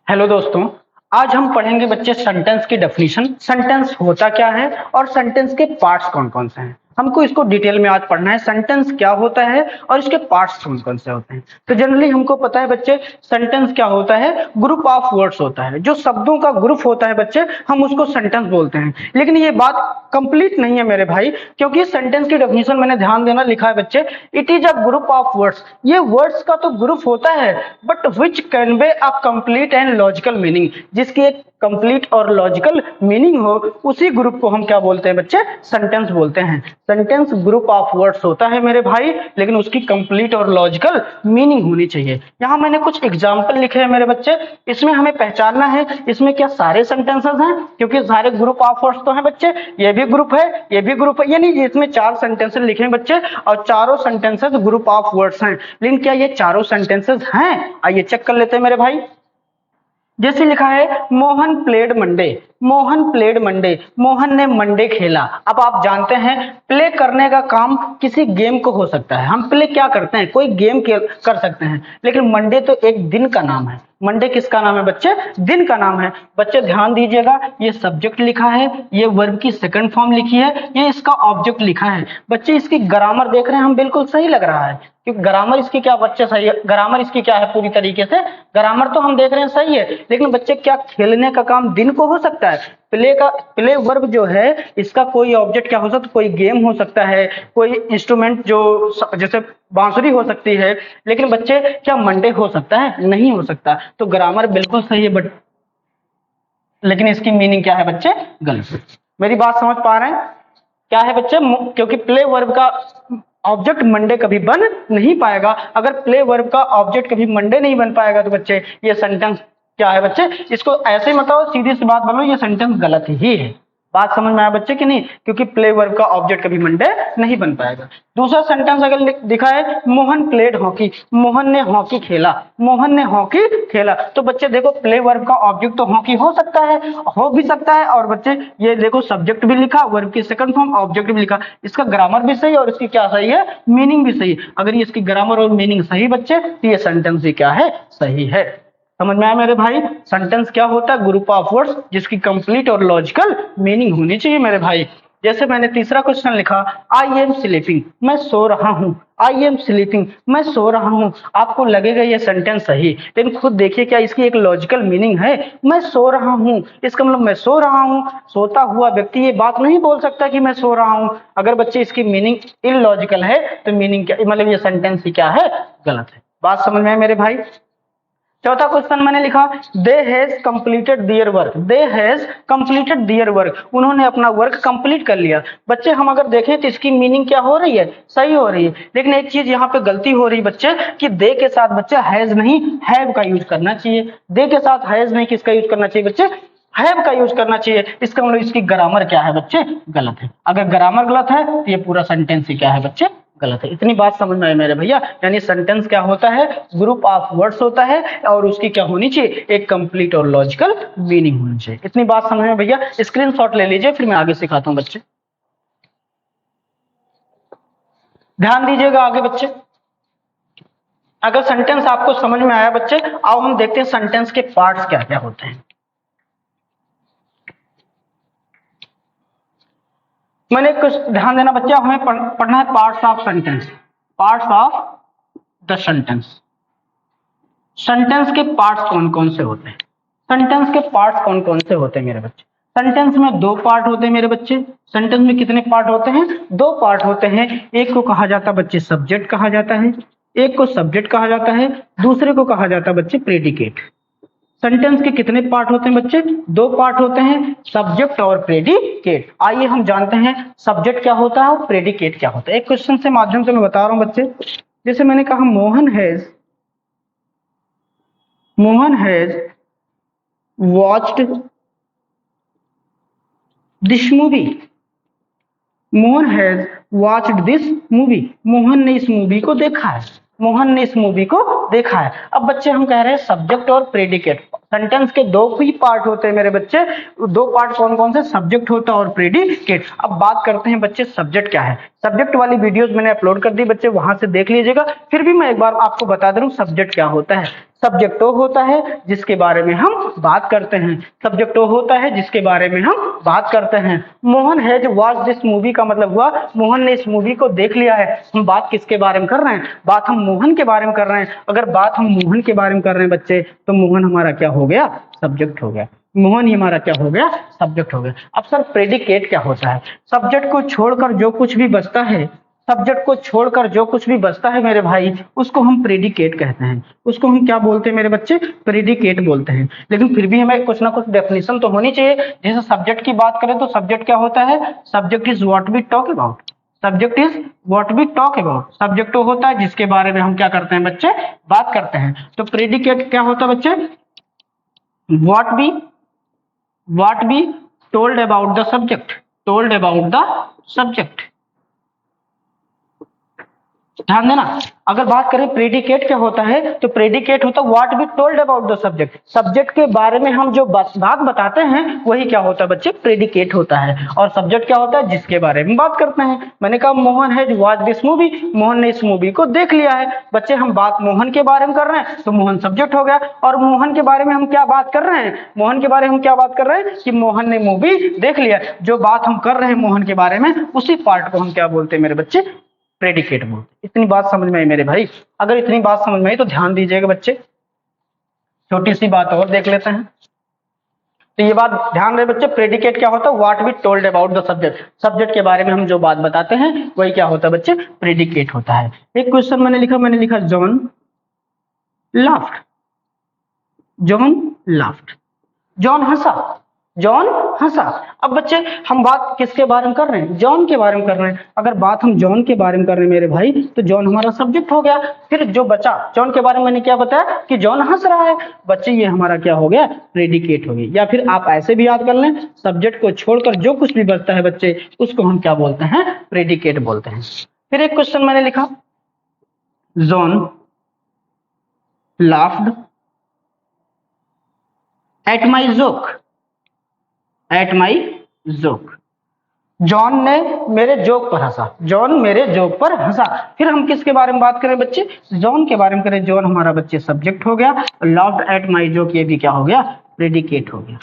Hello दोस्तों। आज हम पढ़ेंगे बच्चे सेंटेंस की डेफिनेशन, सेंटेंस होता क्या है और सेंटेंस के पार्ट्स कौन कौन से हैं। हमको इसको डिटेल में आज पढ़ना है, सेंटेंस क्या होता है और इसके पार्ट्स कौन कौन से होते हैं। तो जनरली हमको पता है बच्चे, सेंटेंस क्या होता है, ग्रुप ऑफ वर्ड्स होता है, जो शब्दों का ग्रुप होता है बच्चे, हम उसको सेंटेंस बोलते हैं। लेकिन ये बात कंप्लीट नहीं है मेरे भाई, क्योंकि सेंटेंस की डेफिनेशन मैंने ध्यान देना लिखा है बच्चे, it is a group of words. ये वर्ड्स का तो ग्रुप होता है, but which convey a complete and logical meaning, जिसकी एक कंप्लीट और लॉजिकल मीनिंग हो, उसी ग्रुप को हम क्या बोलते हैं बच्चे, सेंटेंस बोलते हैं। सेंटेंस ग्रुप ऑफ वर्ड्स होता है मेरे भाई, लेकिन उसकी कंप्लीट और लॉजिकल मीनिंग होनी चाहिए। यहां मैंने कुछ एग्जाम्पल लिखे हैं मेरे बच्चे, इसमें हमें पहचानना है इसमें क्या सारे सेंटेंसेस हैं, क्योंकि सारे ग्रुप ऑफ वर्ड्स तो हैं बच्चे, ये भी ग्रुप है, ये भी ग्रुप है, यानी इसमें 4 सेंटेंसेस लिखे हैं बच्चे और चारों सेंटेंसेस ग्रुप ऑफ वर्ड्स हैं। लेकिन क्या ये चारों सेंटेंसेस हैं, आइए चेक कर लेते हैं मेरे भाई। जैसे लिखा है Mohan played Monday, Mohan played Monday, Mohan ने मंडे खेला। अब आप जानते हैं प्ले करने का काम किसी गेम को हो सकता है, हम प्ले क्या करते हैं, कोई गेम कर सकते हैं, लेकिन मंडे तो एक दिन का नाम है। मंडे किसका नाम है बच्चे, दिन का नाम है। बच्चे ध्यान दीजिएगा, ये सब्जेक्ट लिखा है, ये वर्ब की सेकंड फॉर्म लिखी है, ये इसका ऑब्जेक्ट लिखा है। बच्चे इसकी ग्रामर देख रहे हैं हम, बिल्कुल सही लग रहा है, क्योंकि ग्रामर इसकी क्या बच्चे सही है, ग्रामर इसकी क्या है पूरी तरीके से, ग्रामर तो हम देख रहे हैं सही है। लेकिन बच्चे क्या खेलने का काम दिन को हो सकता है, प्ले वर्ब जो है इसका कोई ऑब्जेक्ट क्या हो सकता है, कोई गेम हो सकता है, कोई इंस्ट्रूमेंट जो जैसे बांसुरी हो सकती है। लेकिन बच्चे क्या मंडे हो सकता है, नहीं हो सकता। तो ग्रामर बिल्कुल सही है, बट लेकिन इसकी मीनिंग क्या है बच्चे, गलत। मेरी बात समझ पा रहे हैं क्या है बच्चे, क्योंकि प्ले वर्ब का ऑब्जेक्ट मंडे कभी बन नहीं पाएगा। अगर प्ले वर्ब का ऑब्जेक्ट कभी मंडे नहीं बन पाएगा तो बच्चे ये सेंटेंस क्या है बच्चे, इसको ऐसे मत आओ, सीधी सी बात बोलो, ये सेंटेंस गलत ही है। बात समझ में आया बच्चे कि नहीं, क्योंकि प्ले वर्ब का ऑब्जेक्ट कभी मंडे नहीं बन पाएगा। दूसरा सेंटेंस अगर दिखा है मोहन प्लेड हॉकी, मोहन ने हॉकी खेला, मोहन ने हॉकी खेला। तो बच्चे देखो प्ले वर्ब का ऑब्जेक्ट तो हॉकी हो सकता है, हो भी सकता है, और बच्चे ये देखो सब्जेक्ट भी लिखा, वर्ब की सेकंड फॉर्म, ऑब्जेक्ट भी लिखा, इसका ग्रामर भी सही और इसकी क्या सही है, मीनिंग भी सही। अगर ये इसकी ग्रामर और मीनिंग सही बच्चे, तो ये सेंटेंस ही क्या है, सही है। समझ में आया मेरे भाई, सेंटेंस क्या होता है, ग्रुप ऑफ वर्ड्स जिसकी कंप्लीट और लॉजिकल मीनिंग होनी चाहिए मेरे भाई। जैसे मैंने तीसरा क्वेश्चन लिखा, आई एम स्लीपिंग, मैं सो रहा हूं, आई एम स्लीपिंग, मैं सो रहा हूं। आपको लगेगा ये सेंटेंस सही, लेकिन खुद देखिए क्या इसकी एक लॉजिकल मीनिंग है। मैं सो रहा हूं, इसका मतलब मैं सो रहा हूं, सोता हुआ व्यक्ति ये बात नहीं बोल सकता कि मैं सो रहा हूं। अगर बच्चे इसकी मीनिंग इलॉजिकल है तो मीनिंग क्या, मतलब ये सेंटेंस ही क्या है, गलत है। बात समझ में आए मेरे भाई। चौथा क्वेश्चन मैंने लिखा, they has completed their work, they has completed their work, उन्होंने अपना वर्क कंप्लीट कर लिया। बच्चे हम अगर देखें तो इसकी मीनिंग क्या हो रही है, सही हो रही है। लेकिन एक चीज यहाँ पे गलती हो रही है बच्चे, कि दे के साथ बच्चे हैज नहीं हैव का यूज करना चाहिए। दे के साथ हैज नहीं किसका यूज करना चाहिए बच्चे, हैव का यूज करना चाहिए। इसका मतलब इसकी ग्रामर क्या है बच्चे, गलत है। अगर ग्रामर गलत है तो ये पूरा सेंटेंस ही क्या है बच्चे, गलत है। इतनी बात समझ में आई मेरे भैया, यानी सेंटेंस क्या होता है, ग्रुप ऑफ वर्ड्स होता है और उसकी क्या होनी चाहिए, एक कंप्लीट और लॉजिकल मीनिंग होनी चाहिए। इतनी बात समझ में भैया, स्क्रीनशॉट ले लीजिए, फिर मैं आगे सिखाता हूं बच्चे। ध्यान दीजिएगा आगे बच्चे। अगर सेंटेंस आपको समझ में आया बच्चे, आओ हम देखते हैं सेंटेंस के पार्ट्स क्या क्या होते हैं। मैंने कुछ ध्यान देना बच्चे, हमें पढ़ना है parts of sentence, parts of the sentence. Sentence के पार्ट्स कौन कौन से होते हैं, सेंटेंस के पार्ट्स कौन कौन से होते हैं मेरे बच्चे। सेंटेंस में 2 पार्ट होते हैं मेरे बच्चे। सेंटेंस में कितने पार्ट होते हैं, 2 पार्ट होते हैं। एक को कहा जाता है बच्चे सब्जेक्ट कहा जाता है, एक को सब्जेक्ट कहा जाता है, दूसरे को कहा जाता है बच्चे प्रेडिकेट। सेंटेंस के कितने पार्ट होते हैं बच्चे, 2 पार्ट होते हैं, सब्जेक्ट और प्रेडिकेट। आइए हम जानते हैं सब्जेक्ट क्या होता है और प्रेडिकेट क्या होता है। एक क्वेश्चन से माध्यम से मैं बता रहा हूं बच्चे। जैसे मैंने कहा Mohan has watched this movie, Mohan has watched this movie, Mohan ने इस मूवी को देखा है, मोहन ने इस मूवी को देखा है। अब बच्चे हम कह रहे हैं सब्जेक्ट और प्रेडिकेट, सेंटेंस के दो ही पार्ट होते हैं मेरे बच्चे। दो पार्ट कौन कौन से? सब्जेक्ट होता है और प्रेडिकेट। अब बात करते हैं बच्चे सब्जेक्ट क्या है। सब्जेक्ट वाली वीडियोस मैंने अपलोड कर दी बच्चे, वहां से देख लीजिएगा। फिर भी मैं एक बार आपको बता दे रहा हूं सब्जेक्ट क्या होता है। सब्जेक्ट वो होता है जिसके बारे में हम बात करते हैं। सब्जेक्ट वो होता है जिसके बारे में हम बात करते हैं। Mohan has watched this movie का मतलब हुआ मोहन ने इस मूवी को देख लिया है। हम बात किसके बारे में कर रहे हैं? बात हम मोहन के बारे में कर रहे हैं। अगर बात हम मोहन के बारे में कर रहे हैं बच्चे, तो मोहन हमारा क्या हो गया? सब्जेक्ट हो गया। मोहन ही हमारा क्या हो गया? सब्जेक्ट हो गया। अब सर प्रेडिकेट क्या होता है? सब्जेक्ट को छोड़कर जो कुछ भी बचता है, सब्जेक्ट को छोड़कर जो कुछ भी बचता है मेरे भाई, उसको हम प्रेडिकेट कहते हैं। उसको हम क्या बोलते हैं मेरे बच्चे? प्रेडिकेट बोलते हैं। लेकिन फिर भी हमें कुछ ना कुछ डेफिनेशन तो होनी चाहिए। जैसे सब्जेक्ट की बात करें तो सब्जेक्ट क्या होता है? Subject is what we talk about. Subject is what we talk about. Subject वो होता है जिसके बारे में हम क्या करते हैं बच्चे? बात करते हैं। तो प्रेडिकेट क्या होता है बच्चे? What be told about the subject. Told about the subject. ध्यान देना। अगर बात करें प्रेडिकेट क्या होता है, तो प्रेडिकेट होता है what be told about the subject. Subject के बारे में हम जो बात बताते हैं वही क्या होता है बच्चे? प्रेडिकेट होता है। और सब्जेक्ट क्या होता है? जिसके बारे में बात करते हैं। मैंने कहा Mohan has watched this movie, Mohan ने इस मूवी को देख लिया है। बच्चे हम बात मोहन के बारे में कर रहे हैं तो मोहन सब्जेक्ट हो गया। और मोहन के बारे में हम क्या बात कर रहे हैं? मोहन के बारे में हम क्या बात कर रहे हैं कि मोहन ने मूवी देख लिया। जो बात हम कर रहे हैं मोहन के बारे में, उसी पार्ट को हम क्या बोलते हैं मेरे बच्चे? प्रेडिकेट बोलते। इतनी बात समझ में आई मेरे भाई? अगर इतनी बात समझ में आई तो ध्यान दीजिएगा बच्चे। छोटी सी बात और देख लेते हैं। तो ये बात ध्यान रहे बच्चे, प्रेडिकेट क्या होता है? What we told about the subject. Subject के बारे में हम जो बात बताते हैं वही क्या होता है बच्चे? प्रेडिकेट होता है। एक क्वेश्चन मैंने लिखा John laughed. John laughed. John हंसा। जॉन हंसा। अब बच्चे हम बात किसके बारे में कर रहे हैं? जॉन के बारे में कर रहे हैं। अगर बात हम जॉन के बारे में कर रहे हैं मेरे भाई, तो जॉन हमारा सब्जेक्ट हो गया। फिर जो बचा जॉन के बारे में मैंने क्या बताया कि जॉन हंस रहा है। बच्चे ये हमारा क्या हो गया? प्रेडिकेट हो गया। या फिर आप ऐसे भी याद कर लें, सब्जेक्ट को छोड़कर जो कुछ भी बचता है बच्चे, उसको हम क्या बोलते हैं? प्रेडिकेट बोलते हैं। फिर एक क्वेश्चन मैंने लिखा John laughed at my joke. At my joke. John ने मेरे जोक पर हंसा। जॉन मेरे जोक पर हंसा। फिर हम किसके बारे में बात करें बच्चे? जॉन के बारे में करें। जॉन हमारा बच्चे सब्जेक्ट हो गया। लाफ्ड एट माई जोक ये भी क्या हो गया? प्रेडिकेट हो गया।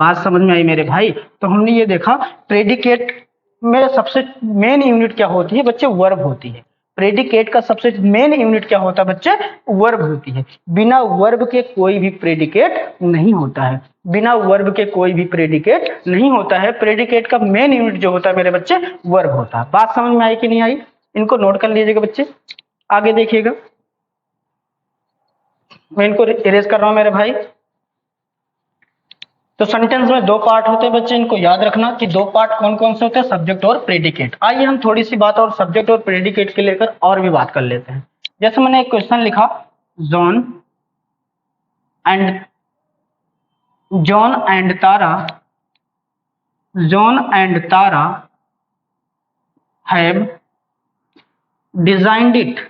बात समझ में आई मेरे भाई? तो हमने ये देखा प्रेडिकेट में सबसे मेन यूनिट क्या होती है बच्चे? वर्ब होती है। प्रेडिकेट का सबसे मेन यूनिट क्या होता है बच्चे? वर्ब होती है। बिना वर्ब के कोई भी प्रेडिकेट नहीं होता है। बिना वर्ब के कोई भी प्रेडिकेट नहीं होता है। प्रेडिकेट का मेन यूनिट जो होता है मेरे बच्चे, वर्ब होता है। बात समझ में आई कि नहीं आई? इनको नोट कर लीजिएगा बच्चे। आगे देखिएगा, मैं इनको इरेज कर रहा हूं मेरे भाई। तो सेंटेंस में दो पार्ट होते हैं बच्चे, इनको याद रखना कि दो पार्ट कौन कौन से होते हैं? सब्जेक्ट और प्रेडिकेट। आइए हम थोड़ी सी बात और सब्जेक्ट और प्रेडिकेट के लेकर और भी बात कर लेते हैं। जैसे मैंने एक क्वेश्चन लिखा John and Tara have designed it.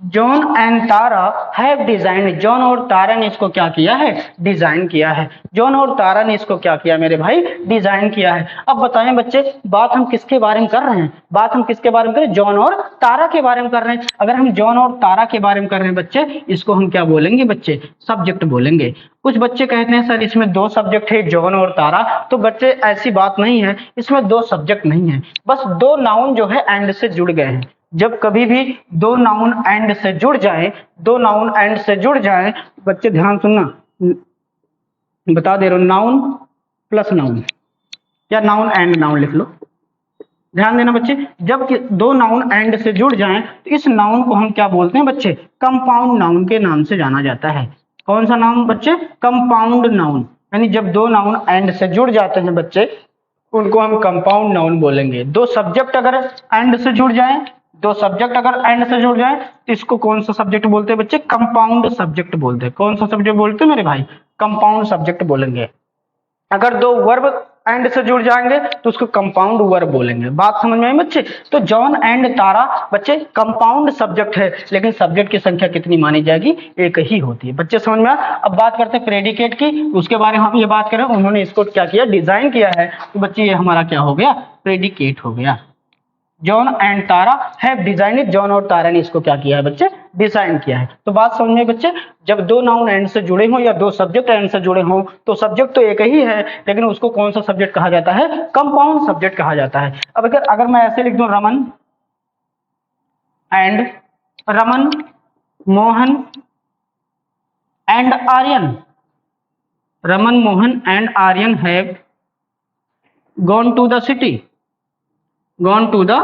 John and Tara have design. John और तारा ने इसको क्या किया है? डिजाइन किया है। जॉन और तारा ने इसको क्या किया मेरे भाई? डिजाइन किया है। अब बताएं बच्चे, बात हम किसके बारे में कर रहे हैं? बात हम किसके बारे में कर रहे हैं? जॉन और तारा के बारे में कर रहे हैं। अगर हम जॉन और तारा के बारे में कर रहे हैं बच्चे, इसको हम क्या बोलेंगे बच्चे? सब्जेक्ट बोलेंगे। कुछ बच्चे कहते हैं सर इसमें दो सब्जेक्ट है, जॉन और तारा। तो बच्चे ऐसी बात नहीं है, इसमें दो सब्जेक्ट नहीं है, बस दो नाउन जो है एंड से जुड़ गए हैं। जब कभी भी दो नाउन एंड से जुड़ जाए, बच्चे ध्यान सुनना, बता दे रहा हूं, नाउन प्लस नाउन या नाउन एंड नाउन लिख लो। ध्यान देना बच्चे, जब दो नाउन एंड से जुड़ जाएं तो इस नाउन को हम क्या बोलते हैं बच्चे? कंपाउंड नाउन के नाम से जाना जाता है। कौन सा नाउन बच्चे? Compound noun. यानी जब दो नाउन एंड से जुड़ जाते हैं बच्चे, उनको हम कंपाउंड नाउन बोलेंगे। दो सब्जेक्ट अगर एंड से जुड़ जाएं तो इसको कौन सा सब्जेक्ट बोलते हैं बच्चे? कंपाउंड सब्जेक्ट बोलते हैं। कौन सा सब्जेक्ट बोलते हैं मेरे भाई? कंपाउंड सब्जेक्ट बोलेंगे। अगर दो वर्ब एंड से जुड़ जाएंगे तो उसको कंपाउंड वर्ब बोलेंगे। बात समझ में आई बच्चे? तो जॉन एंड तारा बच्चे कंपाउंड सब्जेक्ट है, लेकिन सब्जेक्ट की संख्या कितनी मानी जाएगी? एक ही होती है। बच्चे समझ में आया? अब बात करते हैं प्रेडिकेट की, उसके बारे में हम ये बात करें, उन्होंने इसको क्या किया, डिजाइन किया है। तो बच्चे ये हमारा क्या हो गया? प्रेडिकेट हो गया। John and Tara have designed, John और तारा ने इसको क्या किया है बच्चे? डिजाइन किया है। तो बात समझ में बच्चे, जब दो नाउन एंड से जुड़े हों या दो सब्जेक्ट एंड से जुड़े हों तो सब्जेक्ट तो एक ही है, लेकिन उसको कौन सा सब्जेक्ट कहा जाता है? कंपाउंड सब्जेक्ट कहा जाता है। अब अगर मैं ऐसे लिख दूं, Raman and Raman, Mohan and Aryan, Raman, Mohan and Aryan have gone to the city, gone to the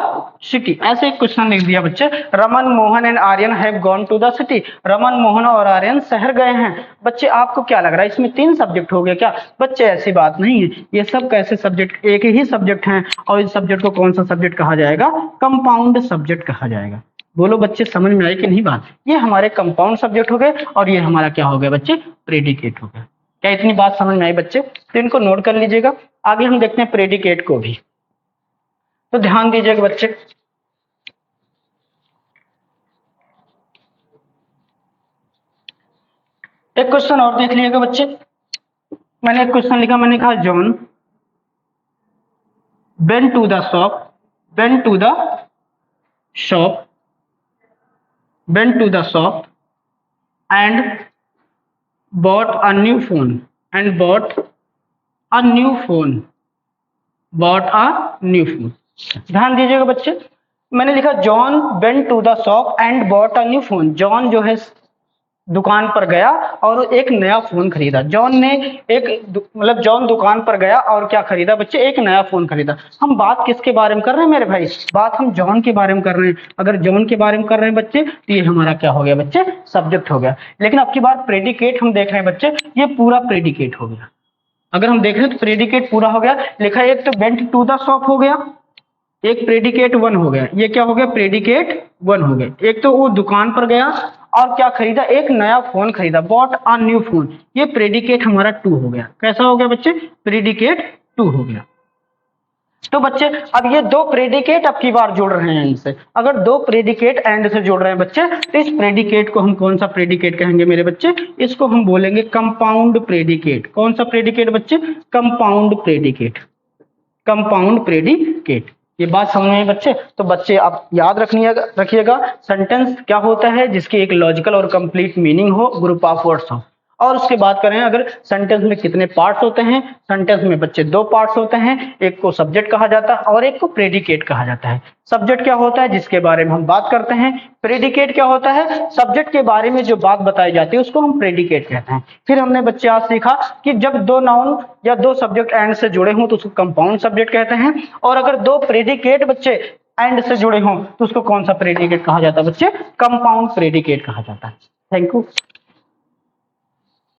city, ऐसे एक क्वेश्चन लिख दिया बच्चे। Raman, Mohan and Aryan have gone to the city, Raman, Mohan और आर्यन शहर गए हैं। बच्चे आपको क्या लग रहा है, इसमें 3 सब्जेक्ट हो गए क्या? बच्चे ऐसी बात नहीं है, ये सब कैसे सब्जेक्ट, एक ही सब्जेक्ट हैं, और इस सब्जेक्ट को कौन सा सब्जेक्ट कहा जाएगा? कंपाउंड सब्जेक्ट कहा जाएगा। बोलो बच्चे समझ में आई कि नहीं बात? ये हमारे कंपाउंड सब्जेक्ट हो गए और ये हमारा क्या हो गया बच्चे? प्रेडिकेट हो गया। क्या इतनी बात समझ में आई बच्चे? तो इनको नोट कर लीजिएगा। आगे हम देखते हैं प्रेडिकेट को भी, तो ध्यान दीजिएगा बच्चे। एक क्वेश्चन और देख लीजिएगा बच्चे। मैंने एक क्वेश्चन लिखा, मैंने कहा John went to the shop, went to the shop, went to the shop and bought a new phone, and bought a new phone, bought a new phone. ध्यान दीजिएगा बच्चे, मैंने लिखा John went to the shop and bought a new phone. John जो है दुकान पर गया और एक नया फोन खरीदा। जॉन ने मतलब जॉन दुकान पर गया और क्या खरीदा बच्चे? एक नया फोन खरीदा। हम बात किसके बारे में कर रहे हैं मेरे भाई? बात हम जॉन के बारे में कर रहे हैं। अगर जॉन के बारे में कर रहे हैं बच्चे तो ये हमारा क्या हो गया बच्चे? सब्जेक्ट हो गया। लेकिन अब की बार प्रेडिकेट हम देख रहे हैं बच्चे, ये पूरा प्रेडिकेट हो गया। अगर हम देख रहे हैं तो प्रेडिकेट पूरा हो गया। लिखा एक तो वेंट टू द शॉप हो गया, एक प्रेडिकेट 1 हो गया, ये क्या हो गया? प्रेडिकेट 1 हो गया। एक तो वो दुकान पर गया और क्या खरीदा? एक नया फोन खरीदा, बॉट अ न्यू फोन, ये प्रेडिकेट हमारा 2 हो गया। कैसा हो गया बच्चे? प्रेडिकेट 2 हो गया। तो बच्चे अब ये 2 प्रेडिकेट अब की बार जुड़ रहे हैं इनसे। अगर 2 प्रेडिकेट एंड से जुड़ रहे हैं बच्चे तो इस प्रेडिकेट को हम कौन सा प्रेडिकेट कहेंगे मेरे बच्चे? इसको हम बोलेंगे कंपाउंड प्रेडिकेट। कौन सा प्रेडिकेट बच्चे? Compound predicate, compound predicate. ये बात समझ में आई बच्चे? तो बच्चे आप याद रखिएगा, सेंटेंस क्या होता है? जिसकी एक लॉजिकल और कंप्लीट मीनिंग हो, ग्रुप ऑफ वर्ड्स हो। और उसके बात करें अगर सेंटेंस में कितने पार्ट्स होते हैं? सेंटेंस में बच्चे 2 पार्ट्स होते हैं, एक को सब्जेक्ट कहा जाता है और एक को प्रेडिकेट कहा जाता है। सब्जेक्ट क्या होता है? जिसके बारे में हम बात करते हैं। प्रेडिकेट क्या होता है? सब्जेक्ट के बारे में जो बात बताई जाती है उसको हम प्रेडिकेट कहते हैं। फिर हमने बच्चे आज सीखा कि जब 2 नाउन या 2 सब्जेक्ट एंड से जुड़े हों तो उसको कंपाउंड सब्जेक्ट कहते हैं, और अगर 2 प्रेडिकेट बच्चे एंड से जुड़े हों तो उसको कौन सा प्रेडिकेट कहा जाता है बच्चे? कंपाउंड प्रेडिकेट कहा जाता है। Thank you.